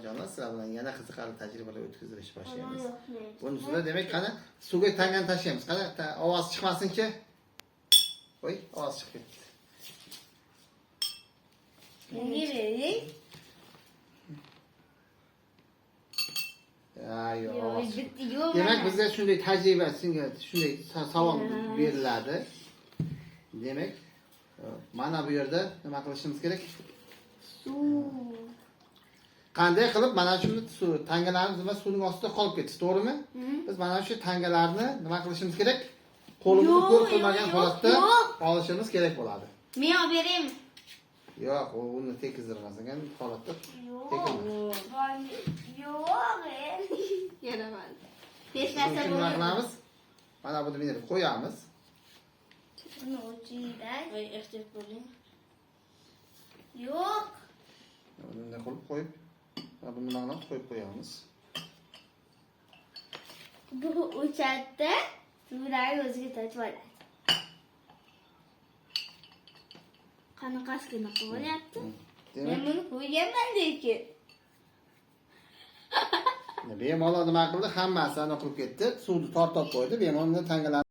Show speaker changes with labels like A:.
A: onajonlar, sizlar bilan yana qiziqarli tajribalar o'tkazib boshlaymiz. Bunisida demak qani suvga tangani tashlaymiz. Qani ovoz chiqmasinchi. Voy, ovoz chiqib ketdi. Yo'q. Demak bizga shunday tajriba, shunday savol beriladi. Demak, mana bu yerda nima qilishimiz kerak?
B: Suv.
A: Qanday qilib mana shu tangalarimiz va suvning ostida qolib ketdi, to'g'rimi? Biz mana shu tangalarni nima qilishimiz kerak? Qo'limizni ko'r qilmagan holatda olishimiz kerak bo'ladi.
B: Men olib beraymi?
A: Yo'q, u uni tekizdirmagan holatda.
B: Yo'q. Yaraman. Hech narsa
A: Nima qilamiz? Mana buni minib qo'yamiz.
B: Buni o'chiydan. Voy, ehtiyot bo'ling. Yo'q.
A: Bunday qilib qo'yib, buni mana qo'yib qo'yamiz.
B: Bu o'chadi, suvlari o'ziga tatib oladi. Qanaqasini qilyapti? Men buni qo'yganman lekin.
A: Bemalol nima qildi? Hammasini qilib ketdi. Suvni tortib qo'ydi. Bemalol tangalar